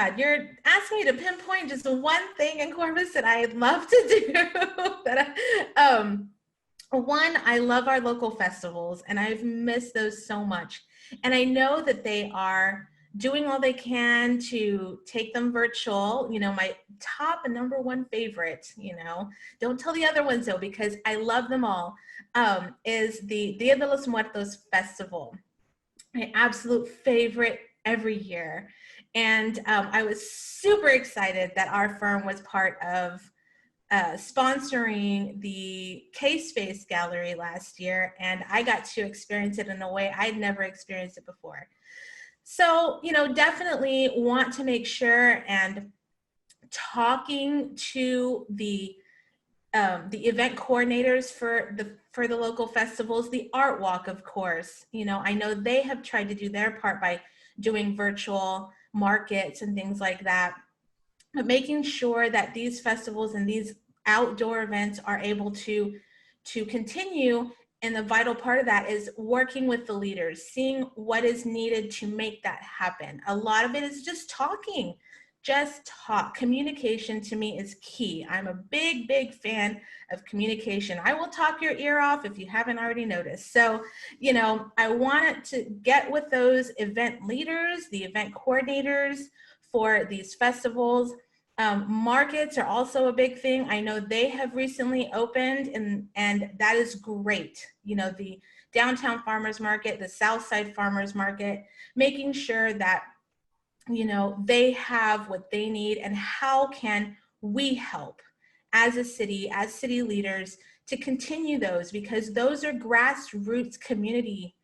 God, you're asking me to pinpoint just one thing in Corpus that I'd love to do. One, I love our local festivals, and I've missed those so much. And I know that they are doing all they can to take them virtual. My top and number one favorite, don't tell the other ones though, because I love them all, is the Dia de los Muertos Festival. My absolute favorite every year. And I was super excited that our firm was part of sponsoring the K-Space Gallery last year, and I got to experience it in a way I'd never experienced it before. So, definitely want to make sure, and talking to the event coordinators for the local festivals, the art walk, of course. I know they have tried to do their part by doing virtual markets and things like that, but making sure that these festivals and these outdoor events are able to continue. And the vital part of that is working with the leaders, seeing what is needed to make that happen. A lot of it is just talking. Just talk. Communication to me is key. I'm a big, big fan of communication. I will talk your ear off if you haven't already noticed. So, I wanted to get with those event leaders, the event coordinators for these festivals. Markets are also a big thing. I know they have recently opened, and that is great. The downtown farmers market, the South Side farmers market, making sure that they have what they need, and how can we help as a city, as city leaders, to continue those, because those are grassroots community.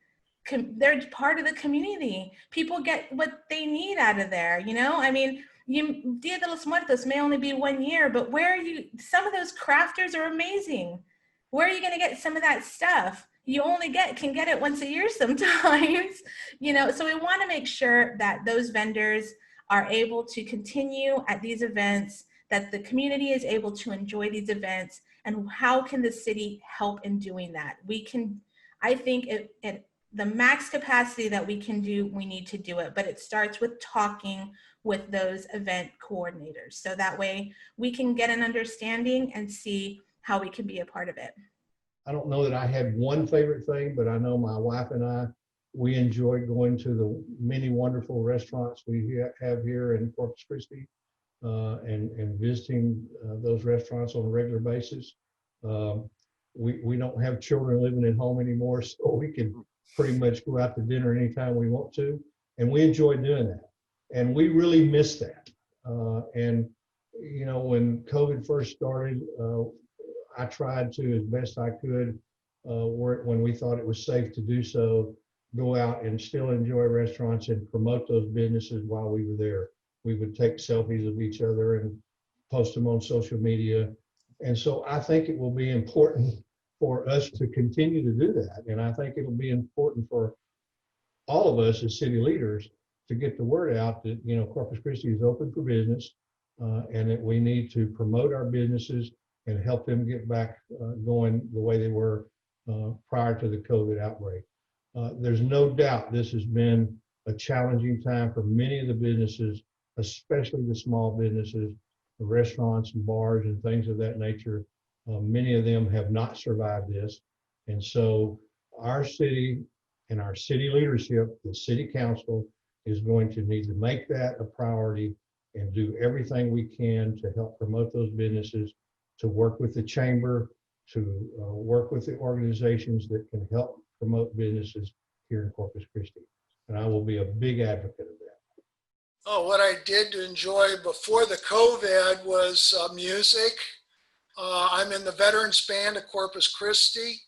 They're part of the community. People get what they need out of there. Dia de los Muertos may only be 1 year, but some of those crafters are amazing. Where are you going to get some of that stuff? You only can get it once a year sometimes, so we want to make sure that those vendors are able to continue at these events, that the community is able to enjoy these events, and how can the city help in doing that? I think at the max capacity that we can do, we need to do it, but it starts with talking with those event coordinators. So that way we can get an understanding and see how we can be a part of it. I don't know that I had one favorite thing, but I know my wife and I, we enjoy going to the many wonderful restaurants we have here in Corpus Christi, and visiting those restaurants on a regular basis. We don't have children living at home anymore, so we can pretty much go out to dinner anytime we want to, and we enjoy doing that. And we really miss that. When COVID first started, I tried to, as best I could, when we thought it was safe to do so, go out and still enjoy restaurants and promote those businesses while we were there. We would take selfies of each other and post them on social media. And so I think it will be important for us to continue to do that. And I think it'll be important for all of us as city leaders to get the word out that, Corpus Christi is open for business, and that we need to promote our businesses and help them get back going the way they were prior to the COVID outbreak. There's no doubt this has been a challenging time for many of the businesses, especially the small businesses, the restaurants and bars and things of that nature. Many of them have not survived this. And so our city and our city leadership, the city council, is going to need to make that a priority and do everything we can to help promote those businesses, to work with the chamber, to work with the organizations that can help promote businesses here in Corpus Christi. And I will be a big advocate of that. Oh, what I did to enjoy before the COVID was music. I'm in the Veterans Band at Corpus Christi.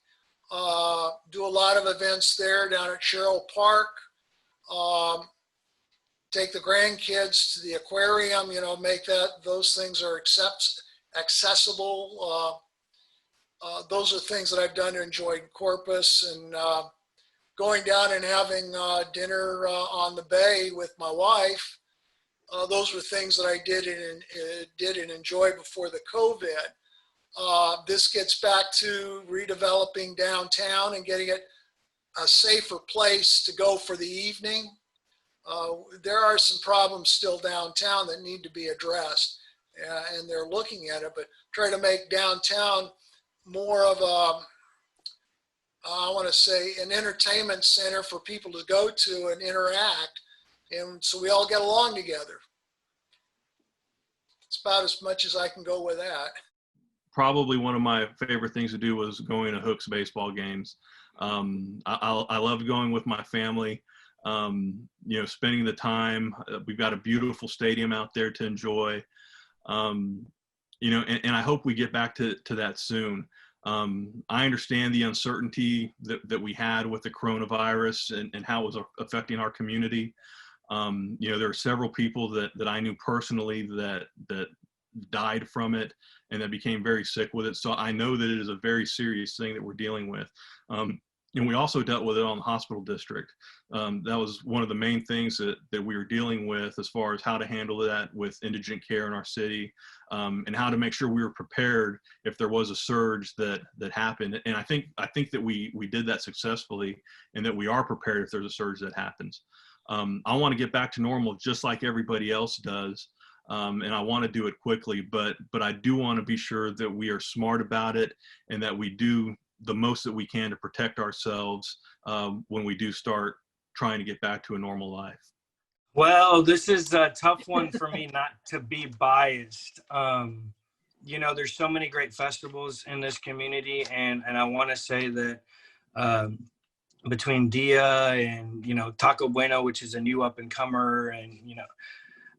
Do a lot of events there down at Sherrill Park. Take the grandkids to the aquarium, make those things are accessible. Those are things that I've done to enjoy Corpus, and going down and having dinner on the bay with my wife. Those were things that I did and enjoyed before the COVID. This gets back to redeveloping downtown and getting it a safer place to go for the evening. there are some problems still downtown that need to be addressed, and they're looking at it, but try to make downtown more of a, I want to say, an entertainment center for people to go to and interact, and so we all get along together. It's about as much as I can go with that. Probably one of my favorite things to do was going to Hooks baseball games. I loved going with my family, spending the time. We've got a beautiful stadium out there to enjoy, and I hope we get back to that soon. I understand the uncertainty that we had with the coronavirus and how it was affecting our community. There are several people that I knew personally that died from it and that became very sick with it. So I know that it is a very serious thing that we're dealing with. And we also dealt with it on the hospital district. That was one of the main things that we were dealing with as far as how to handle that with indigent care in our city, and how to make sure we were prepared if there was a surge that happened. And I think that we did that successfully, and that we are prepared if there's a surge that happens. I want to get back to normal just like everybody else does. And I want to do it quickly, but I do want to be sure that we are smart about it and that we do the most that we can to protect ourselves when we do start trying to get back to a normal life. Well, this is a tough one for me not to be biased. There's so many great festivals in this community, and I want to say that between Dia and, Taco Bueno, which is a new up and comer, and,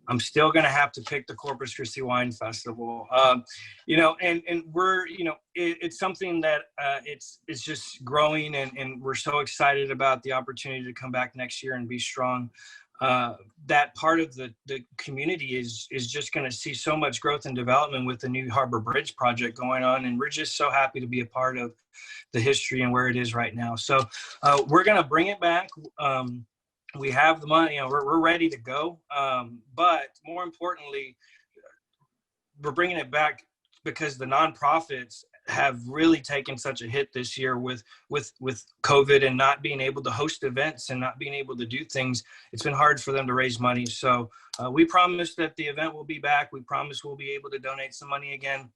I'm still going to have to pick the Corpus Christi Wine Festival, and we're, it's something that it's just growing, and we're so excited about the opportunity to come back next year and be strong. That part of the community is just going to see so much growth and development with the new Harbor Bridge project going on. And we're just so happy to be a part of the history and where it is right now. So we're going to bring it back. We have the money, we're ready to go. But more importantly, we're bringing it back because the nonprofits have really taken such a hit this year with COVID and not being able to host events and not being able to do things. It's been hard for them to raise money. So we promise that the event will be back. We promise we'll be able to donate some money again.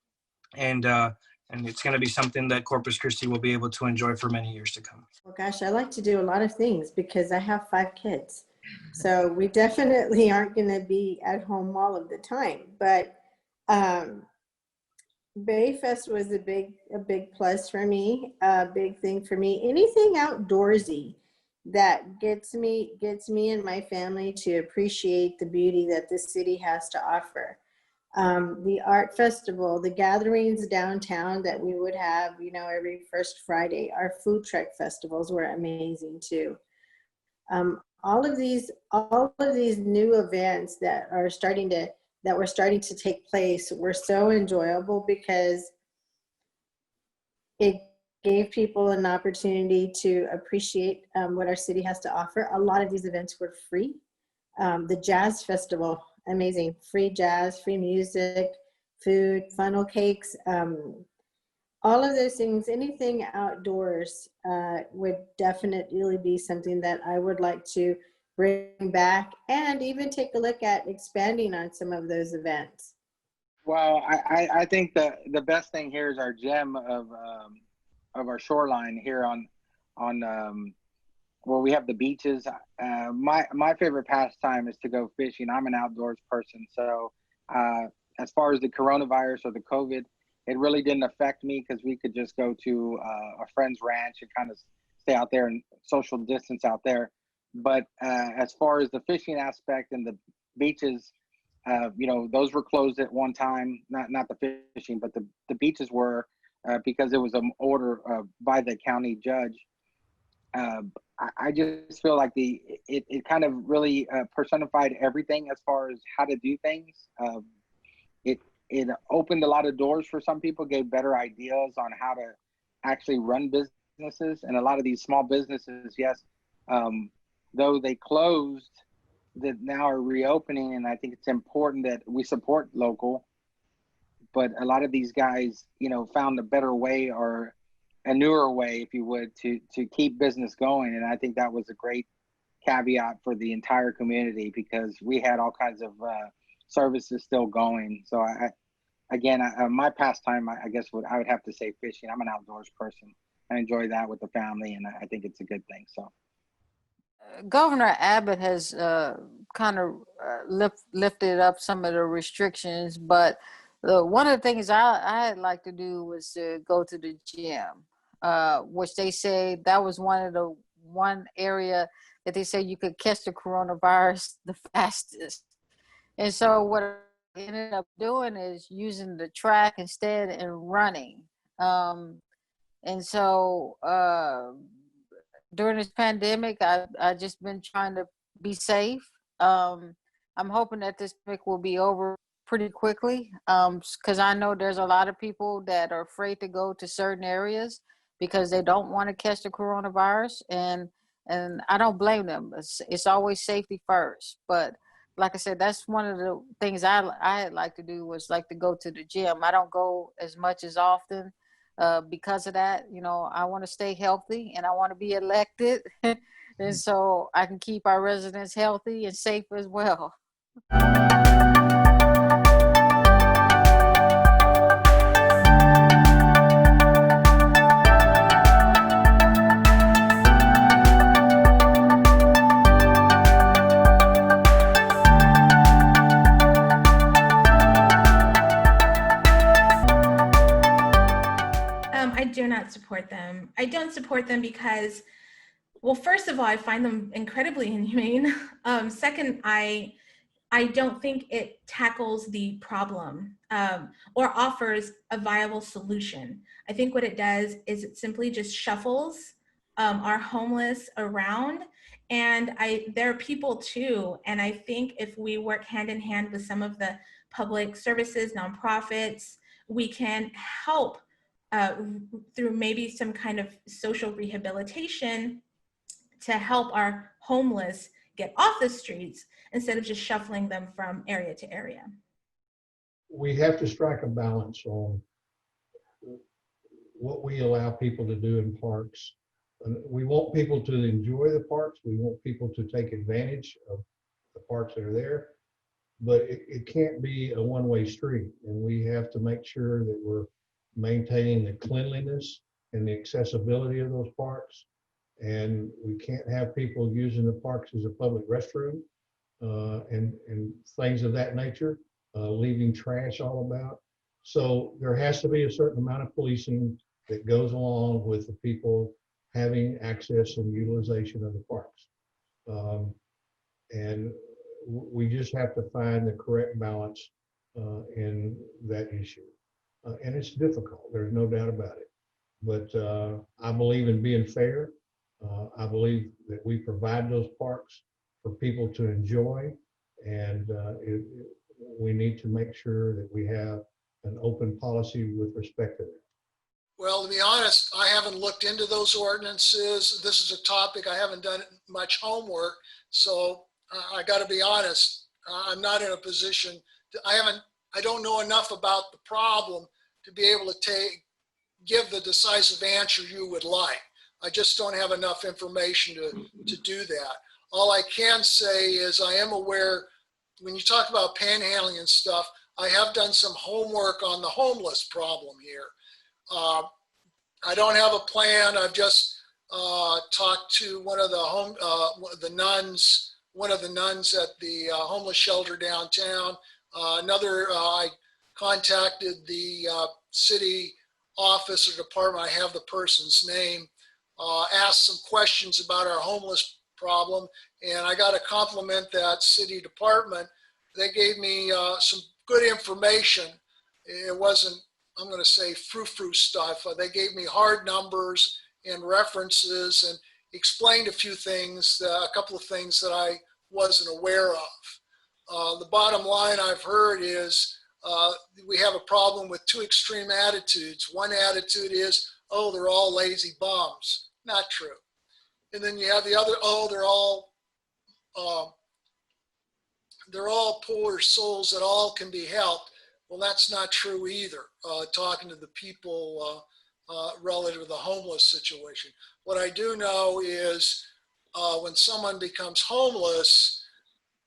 And it's going to be something that Corpus Christi will be able to enjoy for many years to come. Well, gosh, I like to do a lot of things because I have 5 kids. So we definitely aren't going to be at home all of the time. But Bayfest was a big plus for me, a big thing for me. Anything outdoorsy that gets me and my family to appreciate the beauty that this city has to offer. The art festival, the gatherings downtown that we would have, every first Friday. Our food truck festivals were amazing too. All of these new events that were starting to take place were so enjoyable because it gave people an opportunity to appreciate what our city has to offer. A lot of these events were free. The jazz festival, amazing, free jazz, free music, food, funnel cakes, all of those things. Anything outdoors would definitely be something that I would like to bring back and even take a look at expanding on some of those events. Well, I think the best thing here is our gem of our shoreline here on where we have the beaches. My favorite pastime is to go fishing. I'm an outdoors person, so as far as the coronavirus or the COVID, it really didn't affect me because we could just go to a friend's ranch and kind of stay out there and social distance out there. But as far as the fishing aspect and the beaches, those were closed at one time. Not the fishing, but the beaches were because it was an order by the county judge. I just feel like it kind of really personified everything as far as how to do things. It opened a lot of doors for some people, gave better ideas on how to actually run businesses. And a lot of these small businesses, yes, though they closed, that now are reopening. And I think it's important that we support local. But a lot of these guys, found a better way or a newer way, if you would, to keep business going. And I think that was a great caveat for the entire community because we had all kinds of services still going. So my pastime, I guess I would have to say fishing. I'm an outdoors person. I enjoy that with the family, and I think it's a good thing. So Governor Abbott has kind of lifted up some of the restrictions, but one of the things I'd like to do was to go to the gym, which they say that was one area that they say you could catch the coronavirus the fastest. And so what I ended up doing is using the track instead and running. And so during this pandemic, I've just been trying to be safe. I'm hoping that this pandemic will be over pretty quickly because I know there's a lot of people that are afraid to go to certain areas because they don't want to catch the coronavirus, and I don't blame them. It's always safety first. But like I said, that's one of the things I'd like to do was like to go to the gym. I don't go as much as often because of that. You know, I want to stay healthy and I want to be elected, and so I can keep our residents healthy and safe as well. I do not support them. I don't support them because, well, first of all, I find them incredibly inhumane. Second, I don't think it tackles the problem or offers a viable solution. I think what it does is it simply just shuffles our homeless around. And there are people too. And I think if we work hand in hand with some of the public services, nonprofits, we can help through maybe some kind of social rehabilitation to help our homeless get off the streets instead of just shuffling them from area to area. We have to strike a balance on what we allow people to do in parks. And we want people to enjoy the parks. We want people to take advantage of the parks that are there, but it can't be a one-way street. And we have to make sure that we're maintaining the cleanliness and the accessibility of those parks. And we can't have people using the parks as a public restroom and things of that nature, leaving trash all about. So there has to be a certain amount of policing that goes along with the people having access and utilization of the parks. And we just have to find the correct balance in that issue. And it's difficult, there's no doubt about it. But I believe in being fair. I believe that we provide those parks for people to enjoy, and we need to make sure that we have an open policy with respect to that. Well, to be honest, I haven't looked into those ordinances. This is a topic I haven't done much homework, so I got to be honest. I'm not in a position to, I don't know enough about the problem to be able to give the decisive answer you would like. I just don't have enough information to do that. All I can say is I am aware when you talk about panhandling and stuff, I have done some homework on the homeless problem here. I don't have a plan. I've just talked to one of the nuns at the homeless shelter downtown. I contacted the city office or department. I have the person's name. Asked some questions about our homeless problem, and I got to compliment that city department. They gave me some good information. It wasn't, I'm going to say, frou-frou stuff. They gave me hard numbers and references and explained a few things, a couple of things that I wasn't aware of. The bottom line I've heard is we have a problem with two extreme attitudes. One attitude is, oh, they're all lazy bums. Not true. And then you have the other, oh, they're all poor souls that all can be helped. Well, that's not true either, talking to the people relative to the homeless situation. What I do know is when someone becomes homeless,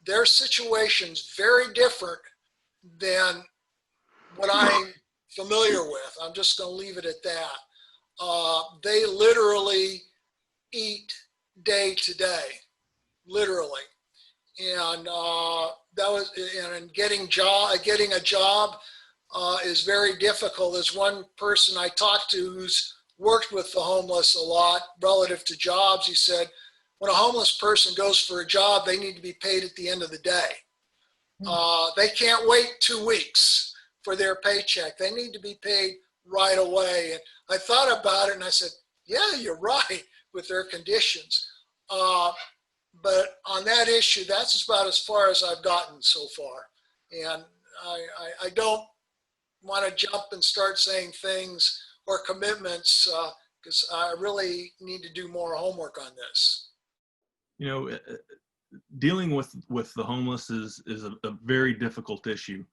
their situation's very different than what I'm familiar with. I'm just going to leave it at that. They literally eat day to day, literally. And getting a job is very difficult. There's one person I talked to who's worked with the homeless a lot relative to jobs. He said, when a homeless person goes for a job, they need to be paid at the end of the day. They can't wait 2 weeks for their paycheck. They need to be paid right away. And I thought about it and I said, yeah, you're right with their conditions. But on that issue, that's about as far as I've gotten so far. And I don't want to jump and start saying things or commitments because I really need to do more homework on this. You know, dealing with the homeless is a very difficult issue.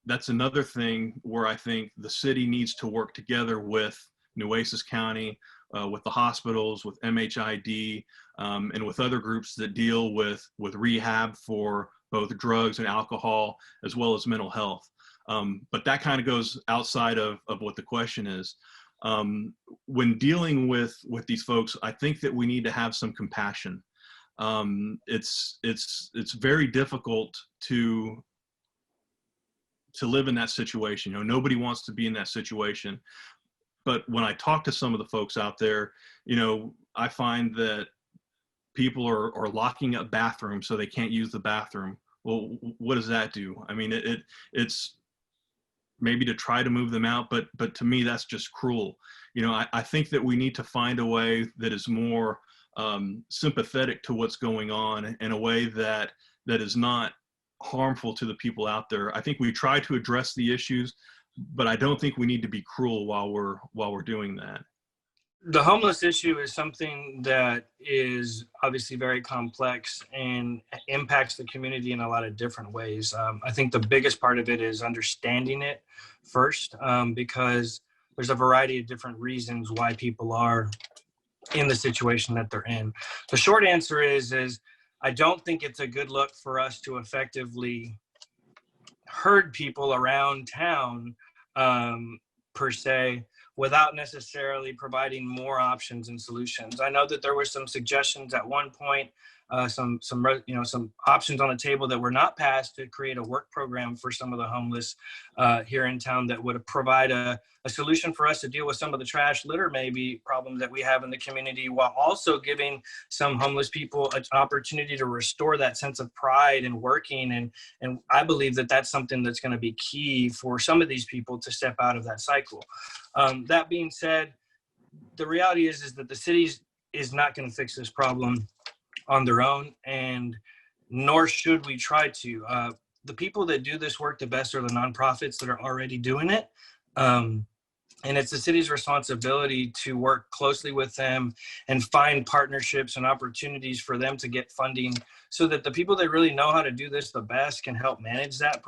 That's another thing where I think the city needs to work together with Nueces County, with the hospitals, with MHID, and with other groups that deal with rehab for both drugs and alcohol, as well as mental health. But that kind of goes outside of what the question is. When dealing with these folks, I think that we need to have some compassion. It's very difficult to live in that situation. You know, nobody wants to be in that situation. But when I talk to some of the folks out there, you know, I find that people are locking up bathrooms so they can't use the bathroom. Well, what does that do? I mean, it's maybe to try to move them out, but to me, that's just cruel. You know, I think that we need to find a way that is more sympathetic to what's going on in a way that is not harmful to the people out there. I think we try to address the issues, but I don't think we need to be cruel while we're doing that. The homeless issue is something that is obviously very complex and impacts the community in a lot of different ways. I think the biggest part of it is understanding it first, because there's a variety of different reasons why people are in the situation that they're in. The short answer is I don't think it's a good look for us to effectively herd people around town per se, without necessarily providing more options and solutions. I know that there were some suggestions at one point, some options on the table that were not passed to create a work program for some of the homeless here in town that would provide a solution for us to deal with some of the trash litter maybe problems that we have in the community, while also giving some homeless people an opportunity to restore that sense of pride in working. And I believe that that's something that's going to be key for some of these people to step out of that cycle. That being said, the reality is that the city is not going to fix this problem on their own, and nor should we try to. The people that do this work the best are the nonprofits that are already doing it. And it's the city's responsibility to work closely with them and find partnerships and opportunities for them to get funding so that the people that really know how to do this the best can help manage that,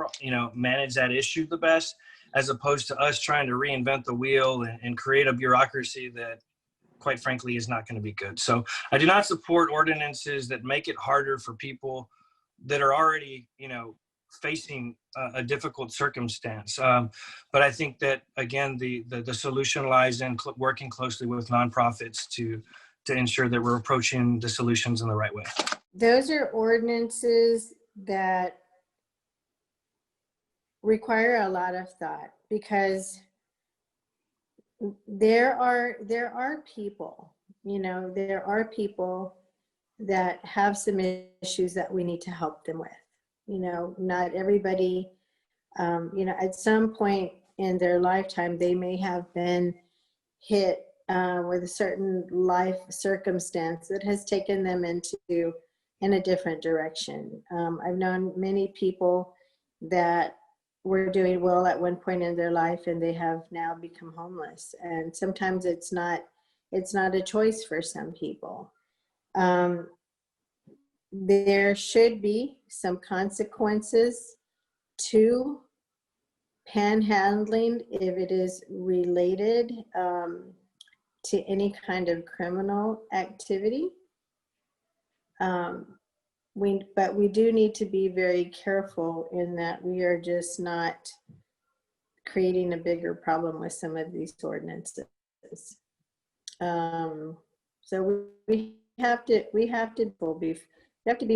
manage that issue the best, as opposed to us trying to reinvent the wheel and create a bureaucracy that, quite frankly, is not going to be good. So I do not support ordinances that make it harder for people that are already, facing a difficult circumstance. But I think that, again, the solution lies in working closely with nonprofits to ensure that we're approaching the solutions in the right way. Those are ordinances that require a lot of thought, because there are people, there are people that have some issues that we need to help them with. Not everybody, at some point in their lifetime, they may have been hit with a certain life circumstance that has taken them in a different direction. I've known many people that were doing well at one point in their life, and they have now become homeless. And sometimes it's not a choice for some people. There should be some consequences to panhandling if it is related to any kind of criminal activity. But we do need to be very careful in that we are just not creating a bigger problem with some of these ordinances. So we have to be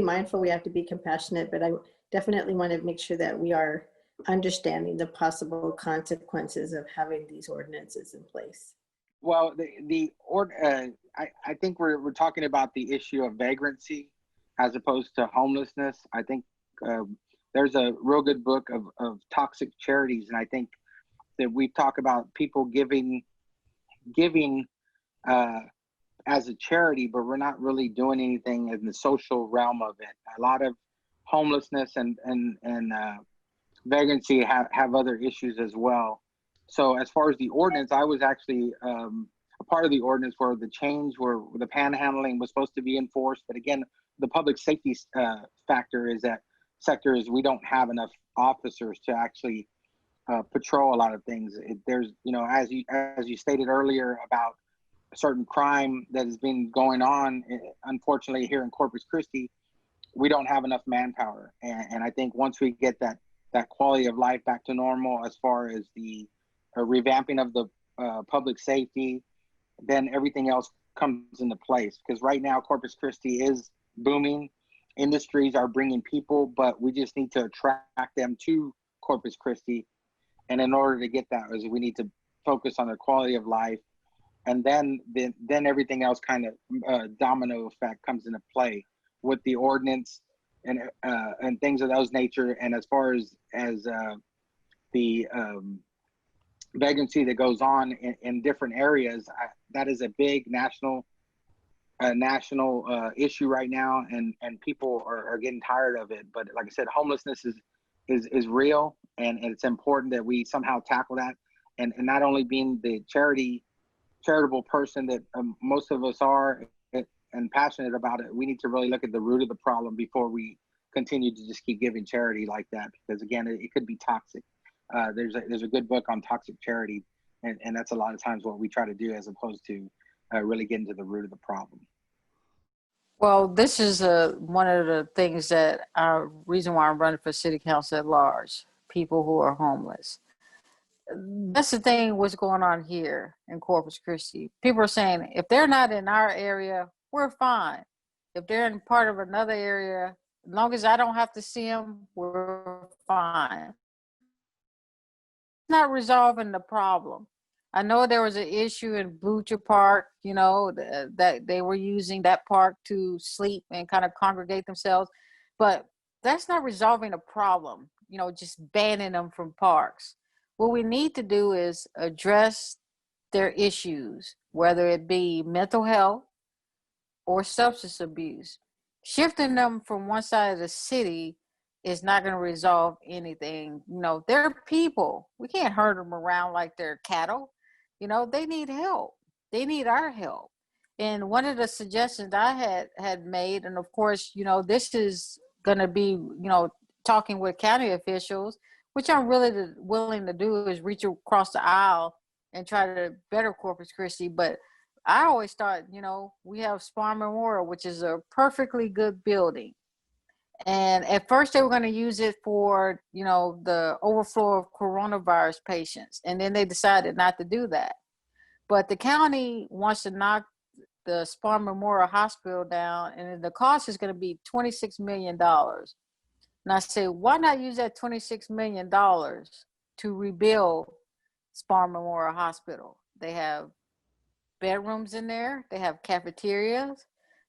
mindful, we have to be compassionate, but I definitely want to make sure that we are understanding the possible consequences of having these ordinances in place. Well, I think we're talking about the issue of vagrancy as opposed to homelessness. I think there's a real good book of toxic charities, and I think that we talk about people giving as a charity, but we're not really doing anything in the social realm of it. A lot of homelessness and vagrancy have other issues as well. So as far as the ordinance, I was actually a part of the ordinance where the change where the panhandling was supposed to be enforced. But again, the public safety factor is that sector is we don't have enough officers to actually patrol a lot of things. There's, as you stated earlier about a certain crime that has been going on, unfortunately here in Corpus Christi, we don't have enough manpower. And I think once we get that quality of life back to normal, as far as the revamping of the public safety, then everything else comes into place. Because right now Corpus Christi is booming. Industries are bringing people, but we just need to attract them to Corpus Christi. And in order to get that, we need to focus on their quality of life. And then everything else kind of domino effect comes into play with the ordinance and things of those nature. And as far as the vagrancy that goes on in different areas, that is a big national issue right now, and people are getting tired of it. But like I said, homelessness is real, and it's important that we somehow tackle that, and not only being the charitable person that most of us are and passionate about it. We need to really look at the root of the problem before we continue to just keep giving charity like that, because again, it could be toxic. There's a good book on toxic charity, and that's a lot of times what we try to do as opposed to really getting to the root of the problem. Well, this is one of the things that reason why I'm running for city council at large, people who are homeless. That's the thing, what's going on here in Corpus Christi. People are saying, if they're not in our area, we're fine. If they're in part of another area, as long as I don't have to see them, we're fine. It's not resolving the problem. I know there was an issue in Blucher Park, that they were using that park to sleep and kind of congregate themselves, but that's not resolving a problem, just banning them from parks. What we need to do is address their issues, whether it be mental health or substance abuse. Shifting them from one side of the city is not going to resolve anything. They're people. We can't herd them around like they're cattle. They need help. They need our help. And one of the suggestions I had made, and of course, this is going to be, talking with county officials, which I'm really willing to do, is reach across the aisle and try to better Corpus Christi. But I always thought, we have Spar Memorial, which is a perfectly good building. And at first they were going to use it for, the overflow of coronavirus patients. And then they decided not to do that. But the county wants to knock the Spar Memorial Hospital down, and the cost is going to be $26 million. And I say, why not use that $26 million to rebuild Spar Memorial Hospital? They have bedrooms in there. They have cafeterias.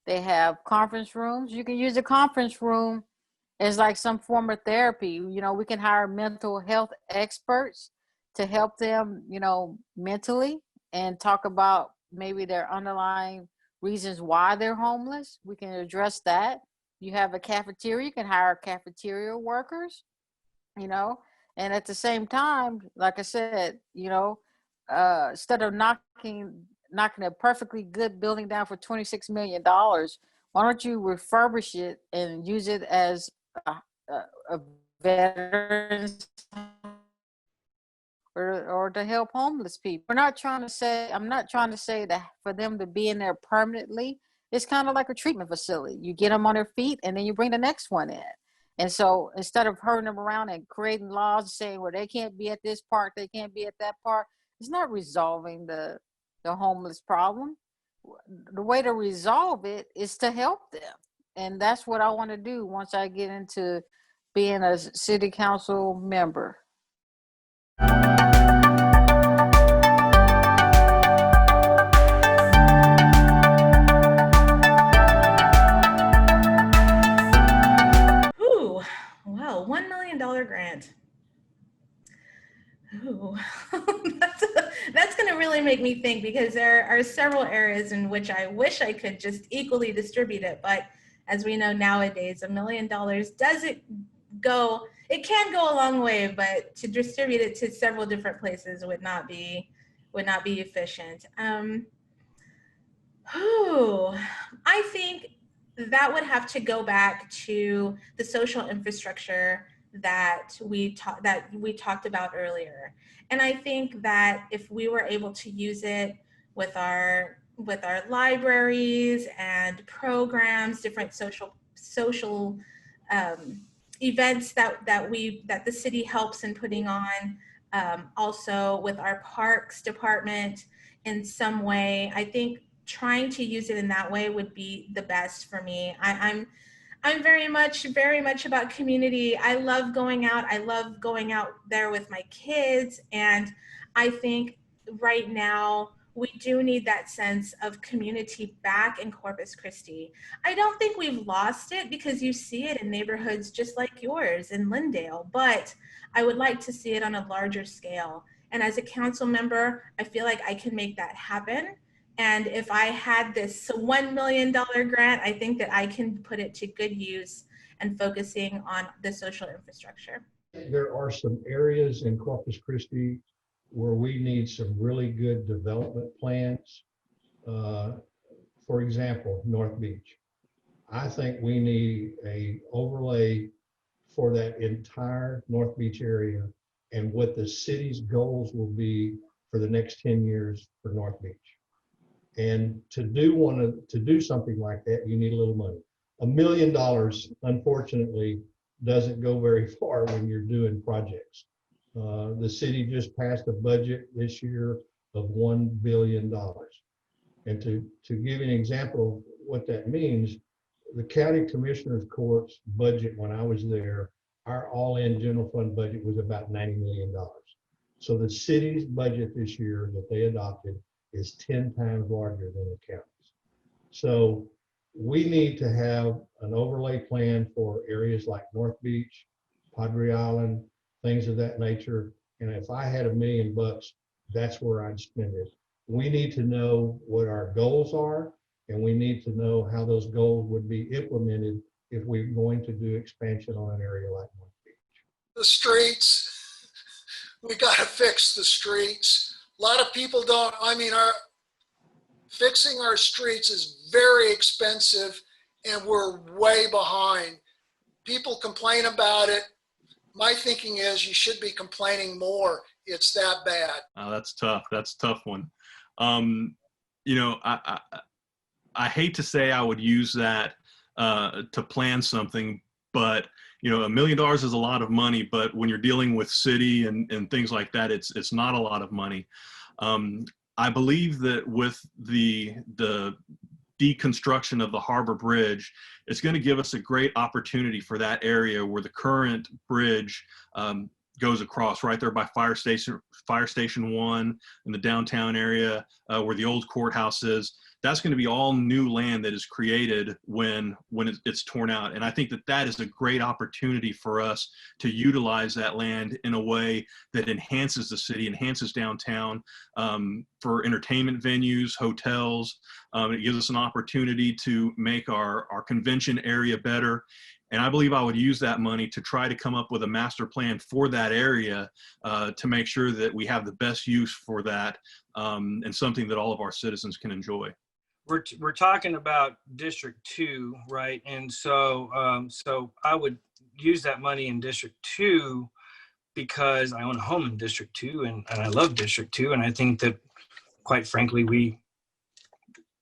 They have conference rooms. You can use a conference room as like some form of therapy. We can hire mental health experts to help them, mentally, and talk about maybe their underlying reasons why they're homeless. We can address that. You have a cafeteria, you can hire cafeteria workers, and at the same time, like I said, instead of knocking a perfectly good building down for $26 million, why don't you refurbish it and use it as a veterans or to help homeless people? I'm not trying to say that for them to be in there permanently. it's kind of like a treatment facility. You get them on their feet and then you bring the next one in. And so instead of herding them around and creating laws saying, well, they can't be at this park, they can't be at that park, it's not resolving the homeless problem. The way to resolve it is to help them. And that's what I want to do once I get into being a city council member. Ooh, wow, $1 million grant. Ooh, that's going to really make me think, because there are several areas in which I wish I could just equally distribute it. But as we know nowadays, $1 million doesn't go, it can go a long way, but to distribute it to several different places would not be efficient. I think that would have to go back to the social infrastructure that we talked about earlier. And I think that if we were able to use it with our libraries and programs, different social events that the city helps in putting on, also with our parks department in some way, I think trying to use it in that way would be the best for me. I'm very much about community. I love going out. I love going out there with my kids. And I think right now we do need that sense of community back in Corpus Christi. I don't think we've lost it, because you see it in neighborhoods just like yours in Lindale, but I would like to see it on a larger scale. And as a council member, I feel like I can make that happen. And if I had this $1 million grant, I think that I can put it to good use and focusing on the social infrastructure. There are some areas in Corpus Christi where we need some really good development plans. For example, North Beach. I think we need a overlay for that entire North Beach area and what the city's goals will be for the next 10 years for North Beach. And to do something like that, you need a little money. $1 million, unfortunately, doesn't go very far when you're doing projects. The city just passed a budget this year of $1 billion. And to give you an example of what that means, the county commissioner's court's budget when I was there, our all-in general fund budget was about $90 million. So the city's budget this year that they adopted is 10 times larger than the county's. So we need to have an overlay plan for areas like North Beach, Padre Island, things of that nature. And if I had $1 million, that's where I'd spend it. We need to know what our goals are, and we need to know how those goals would be implemented if we're going to do expansion on an area like North Beach. The streets, we got to fix the streets. A lot of people don't, fixing our streets is very expensive and we're way behind. People complain about it. My thinking is you should be complaining more. It's that bad. Oh, that's tough. That's a tough one. I hate to say I would use that to plan something, but $1 million is a lot of money, but when you're dealing with city and things like that, it's not a lot of money. I believe that with the deconstruction of the Harbor Bridge, it's going to give us a great opportunity for that area where the current bridge goes across, right there by Fire Station 1 in the downtown area where the old courthouse is. That's going to be all new land that is created when it's torn out. And I think that is a great opportunity for us to utilize that land in a way that enhances the city, enhances downtown for entertainment venues, hotels. It gives us an opportunity to make our convention area better. And I believe I would use that money to try to come up with a master plan for that area to make sure that we have the best use for that and something that all of our citizens can enjoy. We're talking about District 2, right? And so I would use that money in District 2 because I own a home in District 2 and I love District 2. And I think that, quite frankly,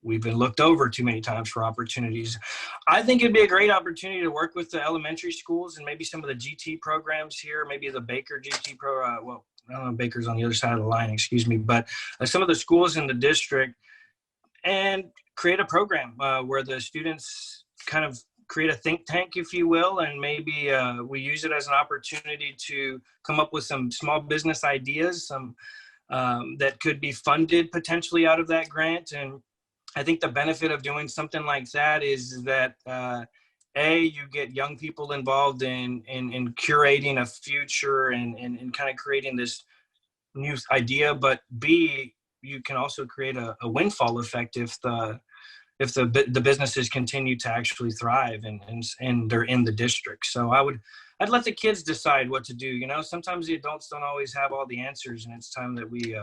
we've been looked over too many times for opportunities. I think it'd be a great opportunity to work with the elementary schools and maybe some of the GT programs here, maybe the Baker GT well, I don't know, Baker's on the other side of the line, excuse me, but some of the schools in the district, and create a program where the students kind of create a think tank, if you will, and maybe we use it as an opportunity to come up with some small business ideas, some that could be funded potentially out of that grant. And I think the benefit of doing something like that is that you get young people involved in curating a future and kind of creating this new idea, but B, you can also create a windfall effect if the businesses continue to actually thrive and they're in the district. So I'd let the kids decide what to do. You know, sometimes the adults don't always have all the answers, and it's time that we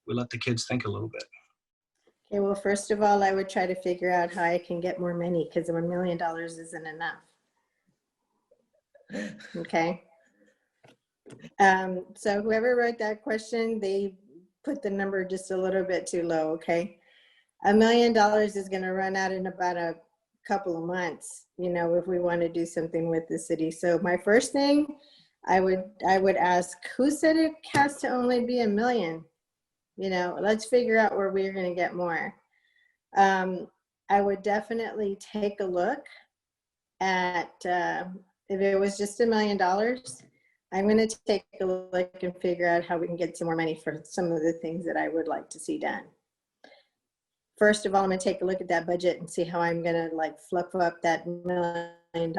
let the kids think a little bit. Okay, well, first of all, I would try to figure out how I can get more money, because $1 million isn't enough. Okay. So whoever wrote that question, they put the number just a little bit too low. Okay. $1 million is going to run out in about a couple of months, you know, if we want to do something with the city. So my first thing, I would ask, who said it has to only be $1 million? You know, let's figure out where we're going to get more. I would definitely take a look at, if it was just $1 million, I'm going to take a look and figure out how we can get some more money for some of the things that I would like to see done. First of all, I'm going to take a look at that budget and see how I'm going to like fluff up that $1 million,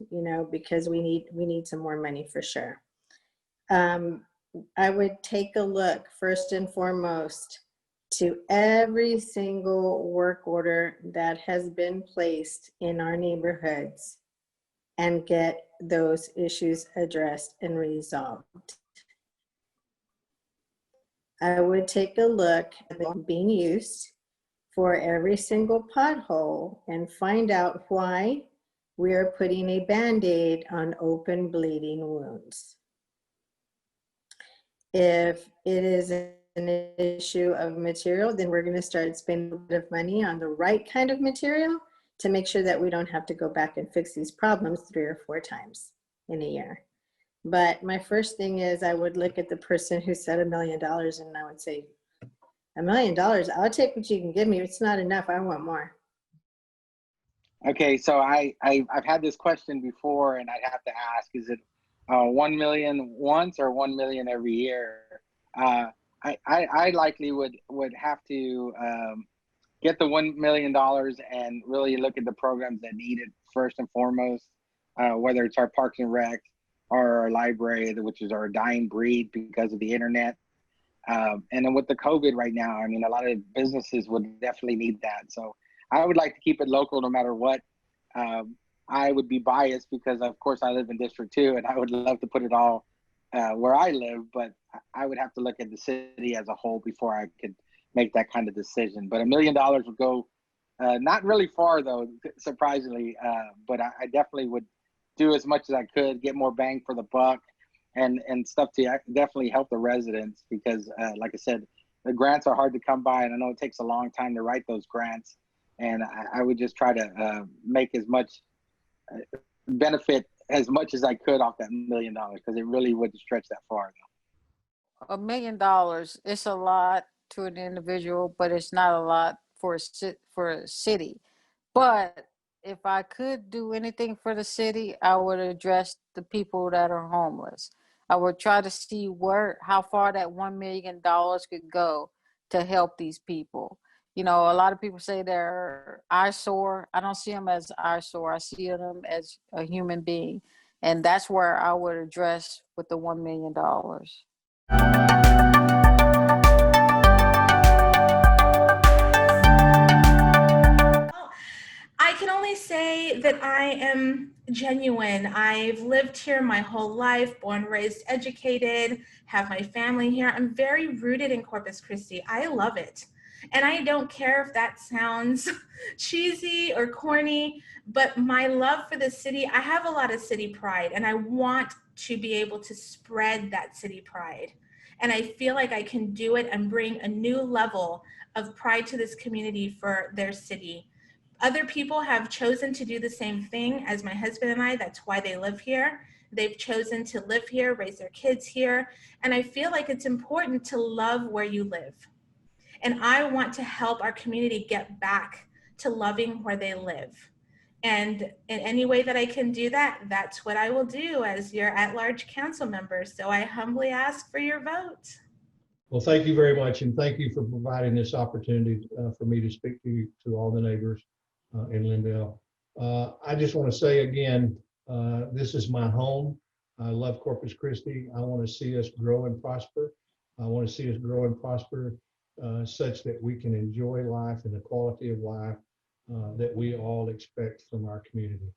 you know, because we need some more money for sure. I would take a look first and foremost to every single work order that has been placed in our neighborhoods and get those issues addressed and resolved. I would take a look at what's being used for every single pothole and find out why we are putting a Band-Aid on open bleeding wounds. If it is an issue of material, then we're going to start spending a bit of money on the right kind of material to make sure that we don't have to go back and fix these problems 3 or 4 times in a year. But my first thing is I would look at the person who said $1 million and I would say, $1 million, I'll take what you can give me. It's not enough. I want more. Okay, so I've had this question before, and I'd have to ask: is it 1 million once or 1 million every year? I likely would have to get the $1 million and really look at the programs that need it first and foremost, whether it's our Parks and Rec or our library, which is our dying breed because of the internet. And then with the COVID right now, I mean, a lot of businesses would definitely need that. So I would like to keep it local no matter what. I would be biased because, of course, I live in District 2 and I would love to put it all where I live, but I would have to look at the city as a whole before I could make that kind of decision. But $1 million would go not really far, though, surprisingly, but I definitely would do as much as I could, get more bang for the buck, and stuff to definitely help the residents because, like I said, the grants are hard to come by, and I know it takes a long time to write those grants. And I would just try to make as much benefit as much as I could off that $1 million because it really wouldn't stretch that far. $1 million, it's a lot to an individual, but it's not a lot for a city. But if I could do anything for the city, I would address the people that are homeless. I would try to see how far that $1 million could go to help these people. You know, a lot of people say they're eyesore. I don't see them as eyesore. I see them as a human being. And that's where I would address with the $1 million. I can only say that I am genuine. I've lived here my whole life, born, raised, educated, have my family here. I'm very rooted in Corpus Christi. I love it. And I don't care if that sounds cheesy or corny, but my love for the city, I have a lot of city pride, and I want to be able to spread that city pride. And I feel like I can do it and bring a new level of pride to this community for their city. Other people have chosen to do the same thing as my husband and I. That's why they live here. They've chosen to live here, raise their kids here. And I feel like it's important to love where you live. And I want to help our community get back to loving where they live. And in any way that I can do that, that's what I will do as your at-large council member. So I humbly ask for your vote. Well, thank you very much. And thank you for providing this opportunity for me to speak to you, to all the neighbors in Lindale. I just want to say again, this is my home. I love Corpus Christi. I want to see us grow and prosper. I want to see us grow and prosper such that we can enjoy life and the quality of life that we all expect from our community.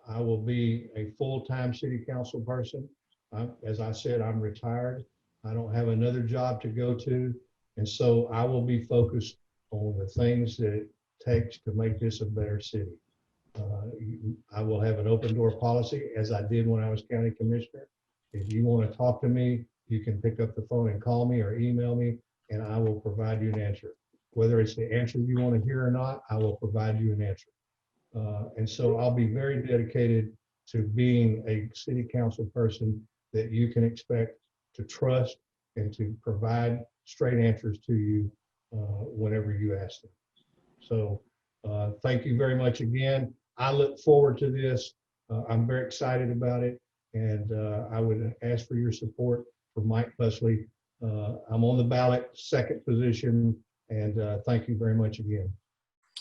I will be a full-time city council person. As I said, I'm retired. I don't have another job to go to. And so I will be focused on the things that it takes to make this a better city. I will have an open door policy as I did when I was county commissioner. If you want to talk to me, you can pick up the phone and call me or email me, and I will provide you an answer. Whether it's the answer you want to hear or not, I will provide you an answer. And so I'll be very dedicated to being a city council person that you can expect to trust and to provide straight answers to you whenever you ask them. So thank you very much again. I look forward to this. I'm very excited about it. And I would ask for your support for Mike Pusley. I'm on the ballot, second position. And thank you very much again.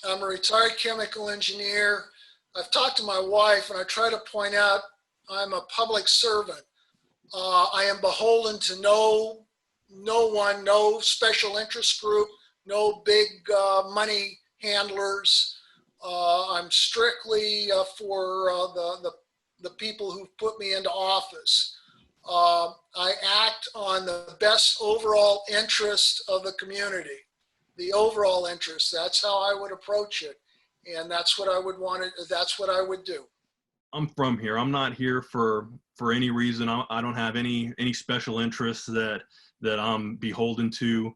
I'm a retired chemical engineer. I've talked to my wife and I try to point out I'm a public servant. I am beholden to no one, no special interest group, no big money handlers. I'm strictly for the people who put me into office. I act on the best overall interest of the community. The overall interest, that's how I would approach it. And that's what I would want to, that's what I would do. I'm from here. I'm not here for any reason. I don't have any special interests that I'm beholden to.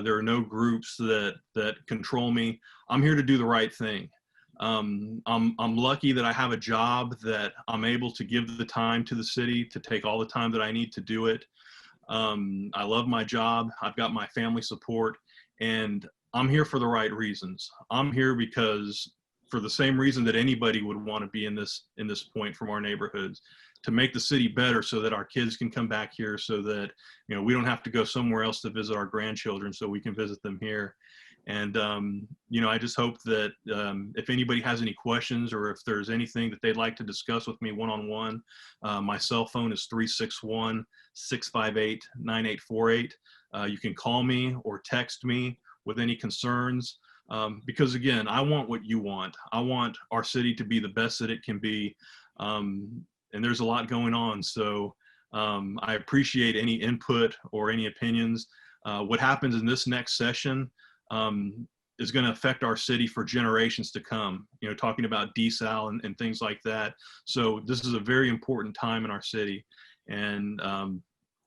There are no groups that control me. I'm here to do the right thing. I'm lucky that I have a job that I'm able to give the time to the city to take all the time that I need to do it. I love my job. I've got my family support, and I'm here for the right reasons. I'm here because for the same reason that anybody would want to be in this point from our neighborhoods, to make the city better so that our kids can come back here, so that, you know, we don't have to go somewhere else to visit our grandchildren, so we can visit them here. And, you know, I just hope that if anybody has any questions or if there's anything that they'd like to discuss with me one-on-one, my cell phone is 361-658-9848. You can call me or text me with any concerns. Because again, I want what you want. I want our city to be the best that it can be. And there's a lot going on. So I appreciate any input or any opinions. What happens in this next session is going to affect our city for generations to come, you know, talking about desal and things like that. So this is a very important time in our city. And,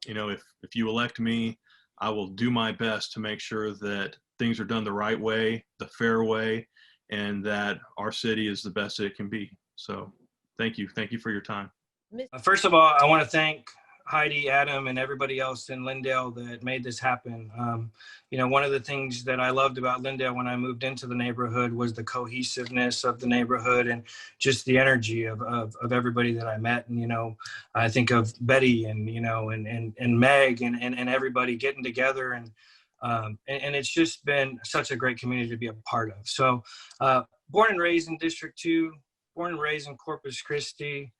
you know, if you elect me, I will do my best to make sure that things are done the right way, the fair way, and that our city is the best it can be. So thank you. Thank you for your time. First of all, I want to thank Heidi, Adam, and everybody else in Lindale that made this happen. You know, one of the things that I loved about Lindale when I moved into the neighborhood was the cohesiveness of the neighborhood and just the energy of everybody that I met. And, you know, I think of Betty and, you know, and Meg and everybody getting together, and it's just been such a great community to be a part of. So born and raised in District 2, born and raised in Corpus Christi,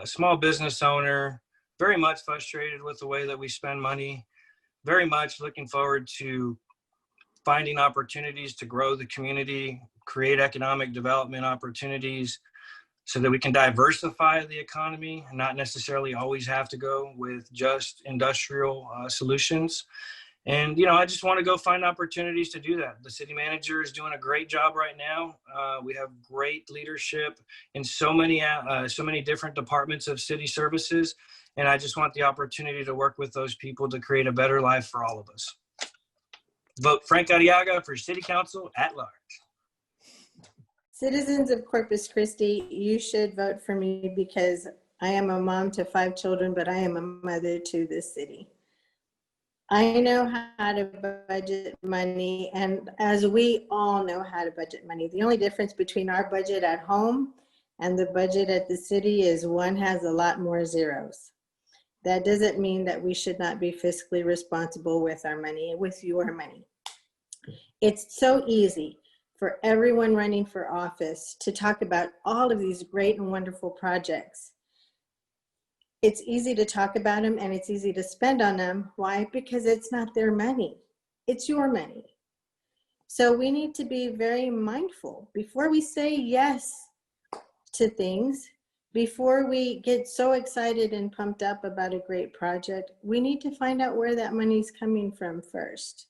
small business owner, very much frustrated with the way that we spend money, very much looking forward to finding opportunities to grow the community, create economic development opportunities so that we can diversify the economy and not necessarily always have to go with just industrial solutions. And, you know, I just want to go find opportunities to do that. The city manager is doing a great job right now. We have great leadership in so many different departments of city services. And I just want the opportunity to work with those people to create a better life for all of us. Vote Frank Arriaga for city council at large. Citizens of Corpus Christi, you should vote for me because I am a mom to 5 children, but I am a mother to this city. I know how to budget money, and as we all know how to budget money, the only difference between our budget at home and the budget at the city is one has a lot more zeros. That doesn't mean that we should not be fiscally responsible with our money, with your money. It's so easy for everyone running for office to talk about all of these great and wonderful projects. It's easy to talk about them and it's easy to spend on them. Why? Because it's not their money. It's your money. So we need to be very mindful before we say yes to things, before we get so excited and pumped up about a great project. We need to find out where that money's coming from first.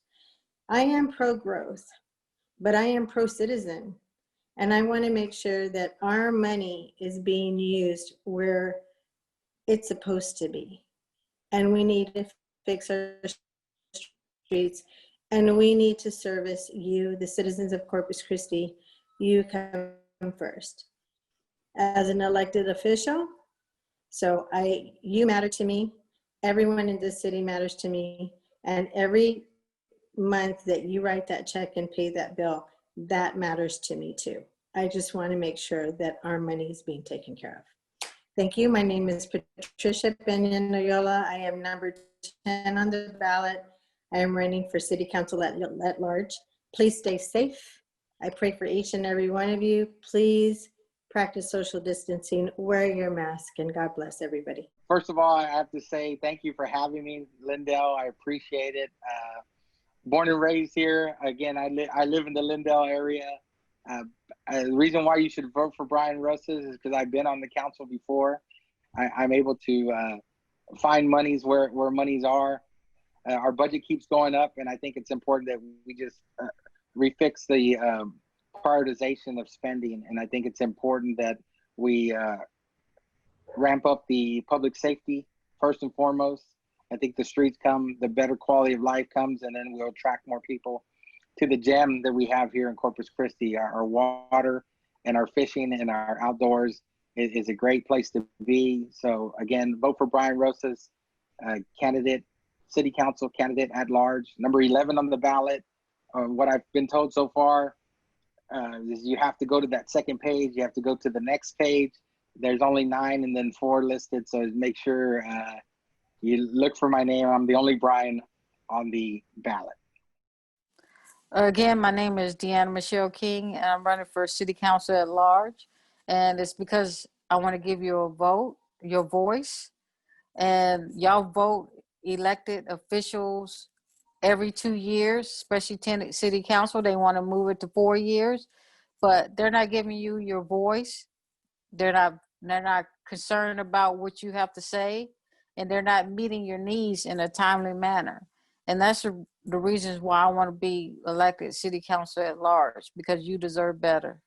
I am pro-growth, but I am pro-citizen. And I want to make sure that our money is being used where it's supposed to be. And we need to fix our streets, and we need to service you, the citizens of Corpus Christi. You come first as an elected official. So you matter to me. Everyone in this city matters to me. And every month that you write that check and pay that bill, that matters to me too. I just want to make sure that our money is being taken care of. Thank you. My name is Patricia Peña-Noyola. I am number 10 on the ballot. I am running for city council at large. Please stay safe. I pray for each and every one of you. Please practice social distancing, wear your mask, and God bless everybody. First of all, I have to say thank you for having me, Lindale. I appreciate it. Born and raised here. Again, I live in the Lindale area. The reason why you should vote for Brian Rosas is because I've been on the council before. I'm able to find monies where monies are. Our budget keeps going up, and I think it's important that we just refix the prioritization of spending. And I think it's important that we ramp up the public safety first and foremost. I think the streets come, the better quality of life comes, and then we'll attract more people to the gem that we have here in Corpus Christi. Our water and our fishing and our outdoors is a great place to be. So again, vote for Brian Rosas, candidate, city council candidate at large, number 11 on the ballot. What I've been told so far is you have to go to that second page. You have to go to the next page. There's only 9 and then 4 listed. So make sure you look for my name. I'm the only Brian on the ballot. Again, my name is Deanna Michelle King, and I'm running for city council at large. And it's because I want to give you a vote, your voice, and y'all vote elected officials every 2 years, especially city council. They want to move it to 4 years, but they're not giving you your voice. They're not concerned about what you have to say, and they're not meeting your needs in a timely manner. And that's the reasons why I want to be elected city council at large, because you deserve better.